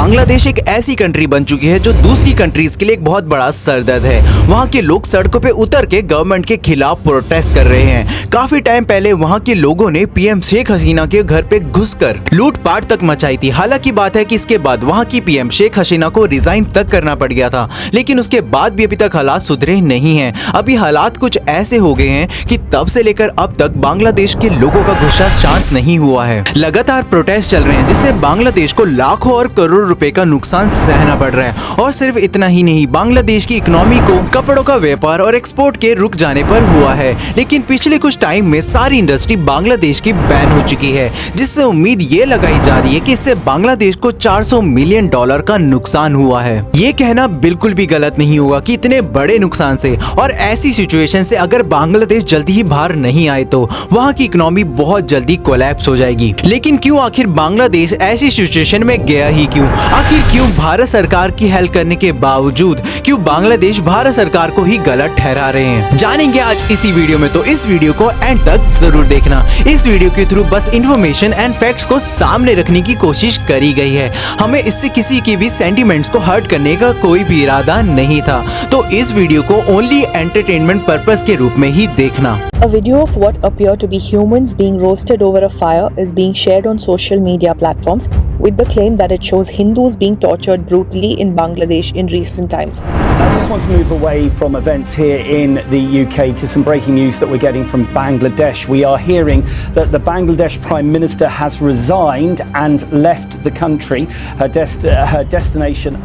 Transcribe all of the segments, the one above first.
बांग्लादेश एक ऐसी कंट्री बन चुकी है जो दूसरी कंट्रीज के लिए एक बहुत बड़ा सरदर्द है। वहाँ के लोग सड़कों पे उतर के गवर्नमेंट के खिलाफ प्रोटेस्ट कर रहे हैं। काफी टाइम पहले वहाँ के लोगों ने पीएम शेख हसीना के घर पे घुसकर लूटपाट तक मचाई थी। हालांकि बात है कि इसके बाद वहाँ की पीएम शेख हसीना को रिजाइन तक करना पड़ गया था, लेकिन उसके बाद भी अभी तक हालात सुधरे नहीं हैं। अभी हालात कुछ ऐसे हो गए हैं कि तब से लेकर अब तक बांग्लादेश के लोगों का गुस्सा शांत नहीं हुआ है। लगातार प्रोटेस्ट चल रहे हैं जिससे बांग्लादेश को लाखों और करोड़ रुपए का नुकसान सहना पड़ रहा है। और सिर्फ इतना ही नहीं, बांग्लादेश की इकोनॉमी को कपड़ों का व्यापार और एक्सपोर्ट के रुक जाने पर हुआ है। लेकिन पिछले कुछ टाइम में सारी इंडस्ट्री बांग्लादेश की बैन हो चुकी है, जिससे उम्मीद ये लगाई जा रही है कि इससे बांग्लादेश को $400 मिलियन का नुकसान हुआ है। ये कहना बिल्कुल भी गलत नहीं होगा कि इतने बड़े नुकसान से और ऐसी सिचुएशन से अगर बांग्लादेश जल्दी ही बाहर नहीं आए तो वहाँ की इकोनॉमी बहुत जल्दी कोलैप्स हो जाएगी। लेकिन क्यों आखिर बांग्लादेश ऐसी सिचुएशन में गया ही क्यों? आखिर क्यों भारत सरकार की हेल्प करने के बावजूद क्यों बांग्लादेश भारत सरकार को ही गलत ठहरा रहे हैं, जानेंगे आज इसी वीडियो में। तो इस वीडियो को एंड तक जरूर देखना। इस वीडियो के थ्रू बस इंफॉर्मेशन एंड फैक्ट्स को सामने रखने की कोशिश करी गई है। हमें इससे किसी के भी सेंटिमेंट्स को हर्ट करने का कोई भी इरादा नहीं था। तो इस वीडियो को ओनली एंटरटेनमेंट पर्पस के रूप में ही देखना। A video of what appear to be humans being roasted over a fire is being shared on social media platforms with the claim that it shows Hindus being tortured brutally in Bangladesh in recent times. I just want to move away from events here in the UK to some breaking news that we're getting from Bangladesh. We are hearing that the Bangladesh Prime Minister has resigned and left the country. Her destination.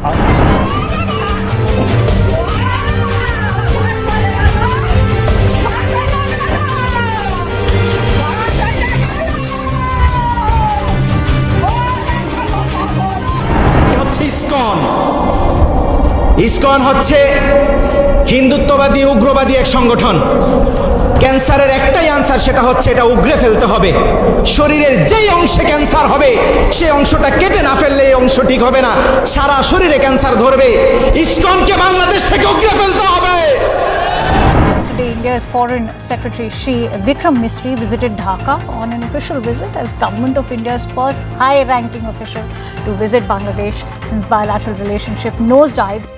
ISKCON হচ্ছে হিন্দুত্ববাদী উগ্রবাদী এক সংগঠন। ক্যান্সারের একটাই answer, সেটা হচ্ছে এটা উগরে ফেলতে হবে। শরীরের যেই অংশে ক্যান্সার হবে সেই অংশটা কেটে না ফেললে এই অংশ ঠিক হবে না, সারা শরীরে ক্যান্সার ধরবে। ইসকনকে বাংলাদেশ থেকে উগরে ফেলতে হবে। Today, India's Foreign Secretary Shri Vikram Misri visited Dhaka on an official visit as Government of India's first high-ranking official to visit Bangladesh since bilateral relationship nosedived.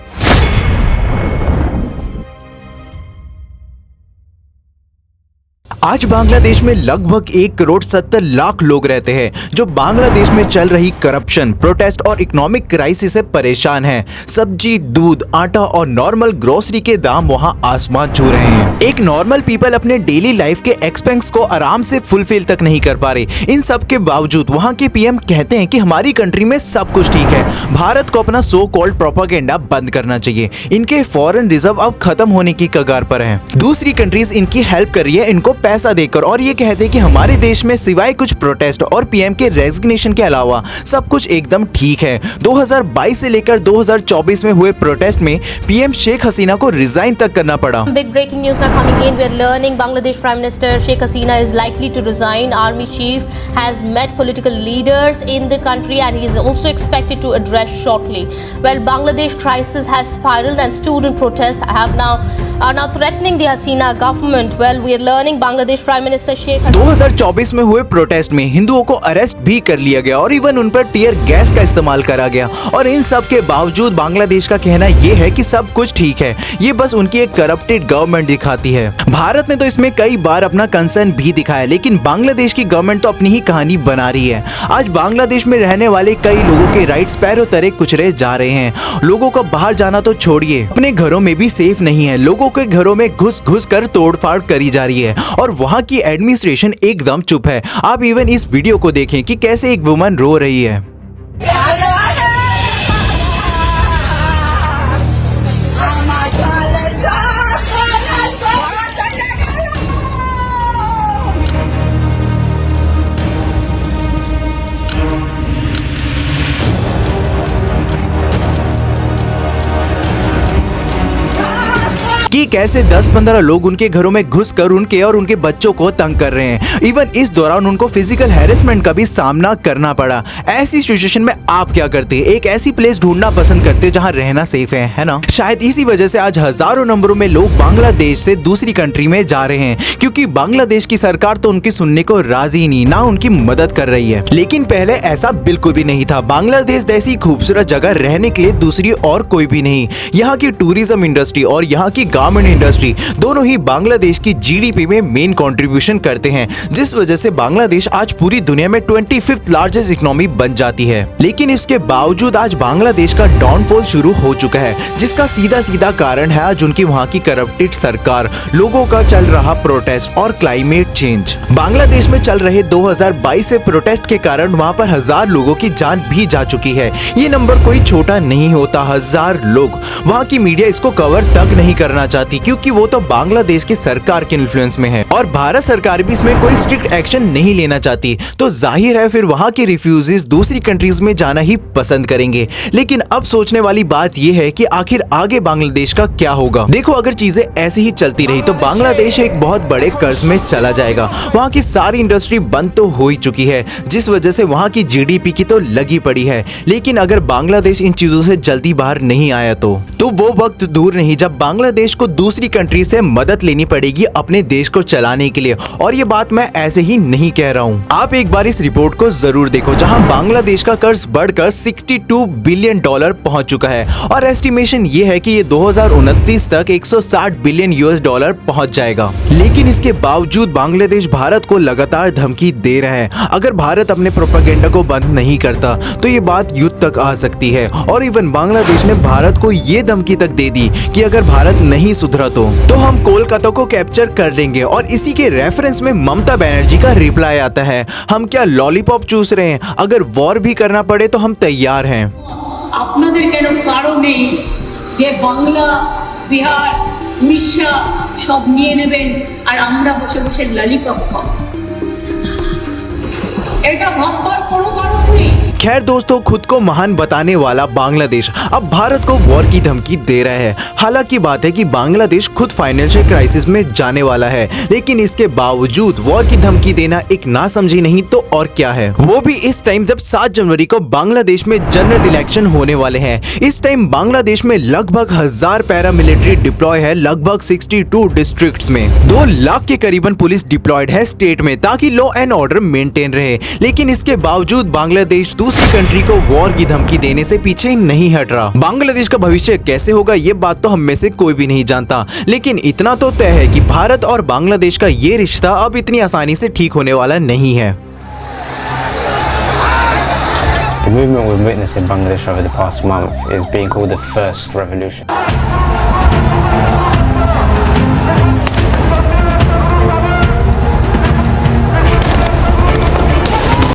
आज बांग्लादेश में लगभग 1,70,00,000 लोग रहते हैं जो बांग्लादेश में चल रही करप्शन, प्रोटेस्ट और इकोनॉमिक क्राइसिस से परेशान हैं। सब्जी, दूध, आटा और नॉर्मल ग्रोसरी के दाम वहां आसमान छू रहे हैं। एक नॉर्मल पीपल अपने डेली लाइफ के एक्सपेंस को आराम से फुलफिल तक नहीं कर पा रहे। इन सब के बावजूद वहां के पीएम कहते हैं कि हमारी कंट्री में सब कुछ ठीक है, भारत को अपना सो कॉल्ड प्रोपेगेंडा बंद करना चाहिए। इनके फॉरेन रिजर्व अब खत्म होने की कगार पर हैं। दूसरी कंट्रीज इनकी हेल्प कर रही है इनको पैसा देकर, और ये कहते हैं कि हमारे देश में सिवाय कुछ प्रोटेस्ट और पीएम के रेजिग्नेशन के अलावा सब कुछ एकदम ठीक है। 2022 से लेकर 2024 में हुए प्रोटेस्ट में पीएम शेख हसीना को रिजाइन तक करना पड़ा। Big breaking news now coming in. We are learning Bangladesh Prime Minister Sheikh Hasina is likely to resign. Army chief has met political leaders in the country and he is also expected to address shortly. Well, Bangladesh crisis has spiraled and student protests are now threatening the Hasina government. Well, we are learning Bangladesh Prime Minister Sheikh Hasina 2024 में हुए protest में हिंदुओं को arrest भी कर लिया गया और इवन उन पर टीयर गैस का इस्तेमाल करा गया। और इन सब के बावजूद बांग्लादेश का कहना यह है कि सब कुछ ठीक है, ये बस उनकी एक करप्टेड गवर्नमेंट दिखाती है। भारत ने तो इसमें कई बार अपना कंसर्न भी दिखाया, लेकिन बांग्लादेश की गवर्नमेंट तो अपनी ही कहानी बना रही है। आज बांग्लादेश में रहने वाले कई लोगों के राइट्स पैरों तले कुचले जा रहे हैं। लोगों को बाहर जाना तो छोड़िए, अपने घरों में भी सेफ नहीं है। लोगों के घरों में घुस घुस कर तोड़फाड़ करी जा रही है और वहाँ की एडमिनिस्ट्रेशन एकदम चुप है। आप इवन इस वीडियो को देखें कि कैसे एक वुमन रो रही है। कि कैसे 10-15 लोग उनके घरों में घुसकर उनके और उनके बच्चों को तंग कर रहे हैं। इवन इस दौरान उनको फिजिकल हैरेसमेंट का भी सामना करना पड़ा। ऐसी सिचुएशन में आप क्या करते? एक ऐसी प्लेस ढूंढना पसंद करते जहां रहना सेफ है ना? शायद इसी वजह से आज हजारों नंबरों में लोग बांग्लादेश से दूसरी कंट्री में जा रहे हैं, क्योंकि बांग्लादेश की सरकार तो उनकी सुनने को राजी नहीं, ना उनकी मदद कर रही है। लेकिन पहले ऐसा बिल्कुल भी नहीं था। बांग्लादेश जैसी खूबसूरत जगह रहने के लिए दूसरी और कोई भी नहीं। यहाँ की टूरिज्म इंडस्ट्री और यहाँ की गारमेंट इंडस्ट्री दोनों ही बांग्लादेश की जीडीपी में मेन कंट्रीब्यूशन करते हैं, जिस वजह से बांग्लादेश आज पूरी दुनिया में 25th लार्जेस्ट इकोनॉमी बन जाती है। लेकिन इसके बावजूद आज बांग्लादेश का डाउनफॉल शुरू हो चुका है, जिसका सीधा सीधा कारण है आज उनकी वहाँ की करप्टेड सरकार, लोगों का चल रहा प्रोटेस्ट और क्लाइमेट चेंज। बांग्लादेश में चल रहे 2022 से प्रोटेस्ट के कारण वहाँ पर 1000 लोगों की जान भी जा चुकी है। ये नंबर कोई छोटा नहीं होता, 1000 लोग। वहाँ की मीडिया इसको कवर तक नहीं करना चाहती, क्योंकि वो तो बांग्लादेश की सरकार के इन्फ्लुएंस में है और भारत सरकार भी इसमें कोई स्ट्रिक्ट एक्शन नहीं लेना चाहती। तो जाहिर है फिर वहाँ के रिफ्यूजीज दूसरी कंट्रीज में जाना ही पसंद करेंगे। लेकिन अब सोचने वाली बात यह है कि आखिर आगे बांग्लादेश का क्या होगा। देखो, अगर चीजें ऐसे ही चलती रही तो बांग्लादेश एक बहुत बड़े कर्ज में चला जाएगा। वहाँ की सारी इंडस्ट्री बंद तो हो ही चुकी है, जिस वजह से वहाँ की जीडीपी की तो लगी पड़ी है। लेकिन अगर बांग्लादेश इन चीजों से जल्दी बाहर नहीं आया तो वो वक्त दूर नहीं जब बांग्लादेश को दूसरी कंट्री से मदद लेनी पड़ेगी अपने देश को चलाने के लिए। और ये बात मैं ऐसे ही नहीं कह रहा हूँ। आप एक बार इस रिपोर्ट को जरूर देखो, जहाँ बांग्लादेश का कर्ज बढ़कर $62 बिलियन पहुंच चुका है और एस्टिमेशन ये है कि ये 2029 तक $160 बिलियन पहुंच जाएगा। लेकिन इसके बावजूद बांग्लादेश भारत को लगातार धमकी दे रहा है। अगर भारत अपने प्रोपेगेंडा को बंद नहीं करता तो ये बात युद्ध तक आ सकती है। और इवन बांग्लादेश ने भारत को ये धमकी तक दे दी कि अगर भारत नहीं सुधरा तो हम कोलकाता को कैप्चर कर लेंगे। और इसी के रेफरेंस में ममता बनर्जी का रिप्लाई आता है, हम क्या लॉलीपॉप चूस रहे हैं? अगर वॉर भी करना पड़े तो हम तैयार हैं। আপনাদের কেন কারো নেই যে বাংলা বিহার উড়িষ্যা সব নিয়ে নেবেন আর আমরা বসে বসে ললিপপ খাবো? এটা ভাববার কোনো কারণ নেই। खैर दोस्तों, खुद को महान बताने वाला बांग्लादेश अब भारत को वॉर की धमकी दे रहा है। हालांकि बात है कि बांग्लादेश खुद फाइनेंशियल क्राइसिस में जाने वाला है, लेकिन इसके बावजूद वॉर की धमकी देना एक ना समझी नहीं तो और क्या है। वो भी इस टाइम जब 7 जनवरी को बांग्लादेश में जनरल इलेक्शन होने वाले हैं। इस टाइम बांग्लादेश में लगभग 1000 पैरामिलिट्री डिप्लॉय है, लगभग 62 डिस्ट्रिक्ट्स में। 2 लाख के करीबन पुलिस डिप्लॉयड है स्टेट में, ताकि लॉ एंड ऑर्डर मेंटेन रहे। लेकिन इसके बावजूद बांग्लादेश दूसरी कंट्री को वॉर की धमकी देने से पीछे नहीं हट रहा। बांग्लादेश का भविष्य कैसे होगा ये बात तो हम में से कोई भी नहीं जानता, लेकिन इतना तो तय है कि भारत और बांग्लादेश का ये रिश्ता अब इतनी आसानी से ठीक होने वाला नहीं है। The movement we've witnessed in Bangladesh over the past month is being called the first revolution.